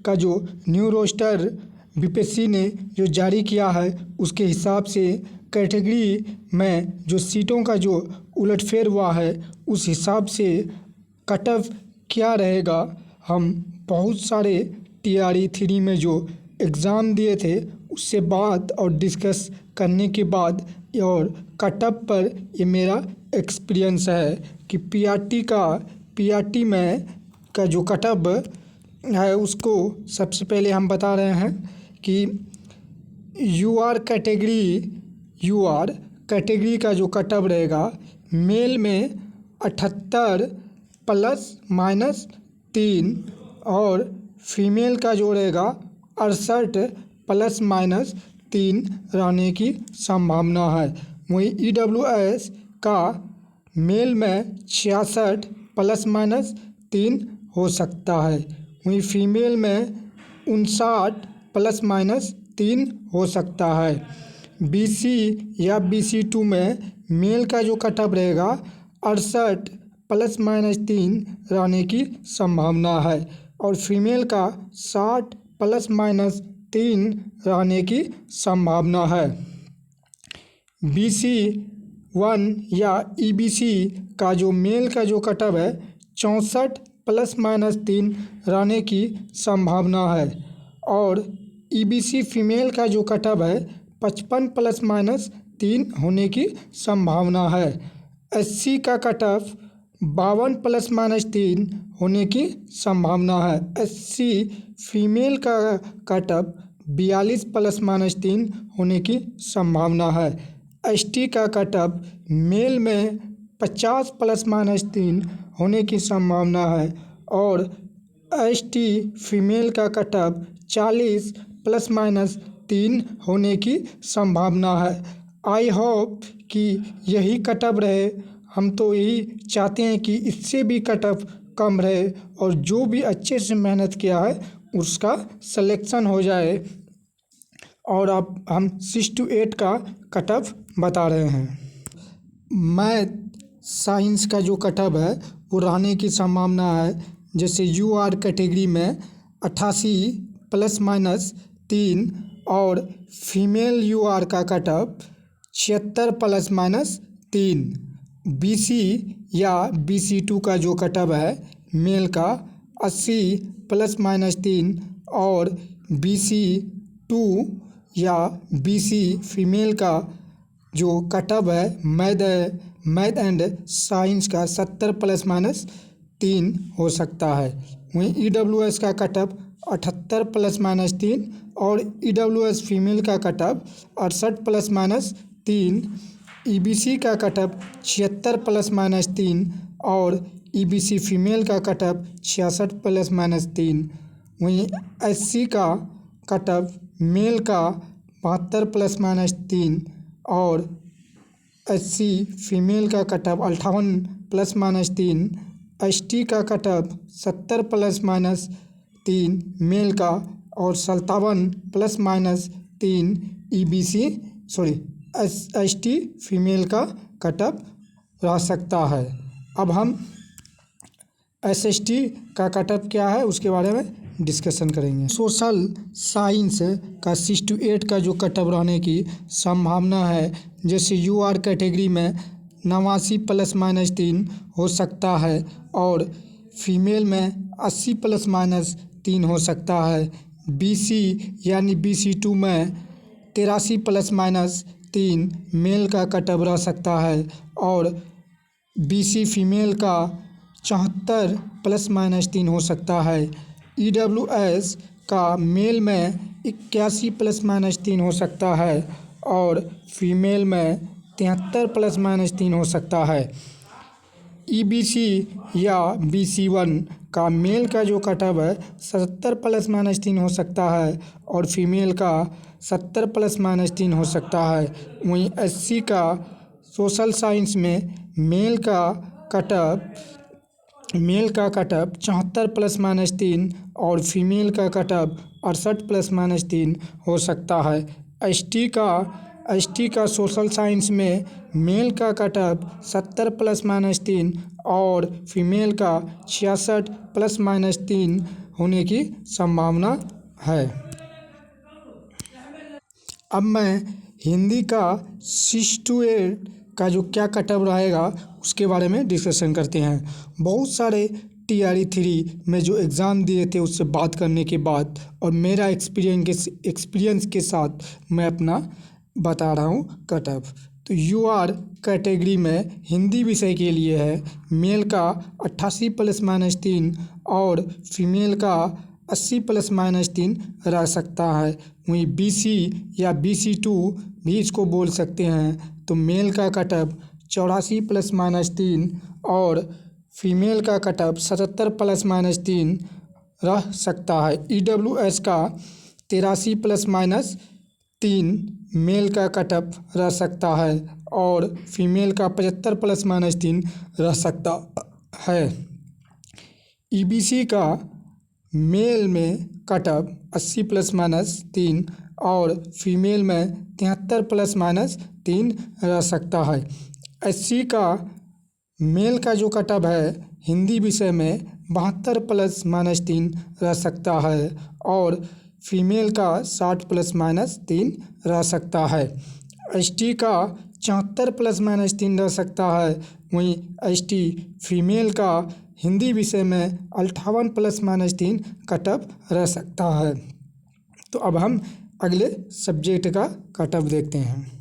का जो new roster BPSC ने जो जारी किया है उसके हिसाब से कैटेगरी में जो सीटों का जो उलटफेर हुआ है उस हिसाब से कट ऑफ क्या रहेगा। हम बहुत सारे टीआरई 3 में जो एग्ज़ाम दिए थे उससे बात और डिस्कस करने के बाद और कट ऑफ पर ये मेरा एक्सपीरियंस है कि पीआरटी में का जो कट ऑफ है उसको सबसे पहले हम बता रहे हैं कि यूआर कैटेगरी का जो कट ऑफ रहेगा मेल में 78 ±3 और फीमेल का जो रहेगा 68 ±3 रहने की संभावना है। वहीं ईडब्ल्यूएस का मेल में 66 ±3 हो सकता है। वहीं फीमेल में 59 ±3 हो सकता है। बीसी या BC2 में मेल का जो कट ऑफ रहेगा 68 ±3 रहने की संभावना है और फीमेल का 60 ±3 रहने की संभावना है। BC1 या EBC का जो मेल का जो कट ऑफ है 64 ±3 रहने की संभावना है और EBC फीमेल का जो कट ऑफ है 55 ±3 होने की संभावना है। SC का कट ऑफ 52 ±3 होने की संभावना है। SC फीमेल का कट ऑफ 42 ±3 होने की संभावना है। ST का कट ऑफ मेल में 50 ±3 होने की संभावना है और ST फीमेल का कट ऑफ 40 ±3 होने की संभावना है। आई होप कि यही कट ऑफ रहे। हम तो यही चाहते हैं कि इससे भी कट ऑफ कम रहे और जो भी अच्छे से मेहनत किया है उसका सिलेक्शन हो जाए। और अब हम 6 to 8 का कट ऑफ बता रहे हैं। मैथ साइंस का जो कट ऑफ है वो रहने की संभावना है। जैसे यूआर कैटेगरी में 88 ±3 और फीमेल यूआर का कट ऑफ 76 ±3। BC या BC2 का जो कट ऑफ है मेल का 80 ±3 और BC2 या BC फीमेल का जो कट ऑफ है मैथ एंड साइंस का 70 ±3 हो सकता है। वहीं EWS का कट ऑफ 78 ±3 और EWS फीमेल का कट ऑफ 68 ±3। EBC का कट ऑफ 76 ±3 और EBC फीमेल का कट ऑफ 66 ±3। वहीं SC का कट ऑफ मेल का 72 ±3 और SC फीमेल का कट ऑफ 58 ±3। ST का कट ऑफ 70 ±3 मेल का और 57 ±3 ST फीमेल का कट ऑफ रह सकता है। अब हम SST का कट ऑफ क्या है उसके बारे में डिस्कशन करेंगे। सोशल साइंस का 6 to 8 का जो कट ऑफ रहने की संभावना है जैसे यूआर कैटेगरी में 89 ±3 हो सकता है और फीमेल में 80 ±3 हो सकता है। BC यानी BC2 में 83 ±3 मेल का कट ऑफ रह सकता है और BC फीमेल का 74 ±3 हो सकता है। EWS का मेल में 81 ±3 हो सकता है और फीमेल में 73 ±3 हो सकता है। EBC या BC1 का मेल का जो कट ऑफ है 70 ±3 हो सकता है और फीमेल का 70 ±3 हो सकता है। वहीं SC का सोशल साइंस में मेल का कट ऑफ 74 ±3 और फीमेल का कट ऑफ 68 ±3 हो सकता है। ST का सोशल साइंस में मेल का कट ऑफ 70 ±3 और फीमेल का 66 ±3 होने की संभावना है। अब मैं हिंदी का 6 to 8 का जो क्या कट ऑफ रहेगा उसके बारे में डिस्कशन करते हैं। बहुत सारे TRE 3 में जो एग्ज़ाम दिए थे उससे बात करने के बाद और मेरा एक्सपीरियंस के साथ मैं अपना बता रहा हूँ कट ऑफ। तो UR कैटेगरी में हिंदी विषय के लिए है मेल का 88 ± 3 और फीमेल का 80 ± 3 रह सकता है। वहीं BC या BC2 भी इसको बोल सकते हैं। तो मेल का कट ऑफ 84 ± 3 और फीमेल का कट ऑफ 77 ± 3 रह सकता है। EWS का 83 ± 3 मेल का कट ऑफ रह सकता है और फीमेल का 75 ± 3 रह सकता है। EBC का मेल में कट ऑफ 80 ± 3 और फीमेल में 73 ± 3 रह सकता है। SC का मेल का जो कट ऑफ है हिंदी विषय में 72 ± 3 रह सकता है और फीमेल का 60 ± 3 रह सकता है। ST का 74 ± 3 रह सकता है। वहीं ST फीमेल का हिंदी विषय में 58 ± 3 कट ऑफ रह सकता है। तो अब हम अगले सब्जेक्ट का कट ऑफ देखते हैं।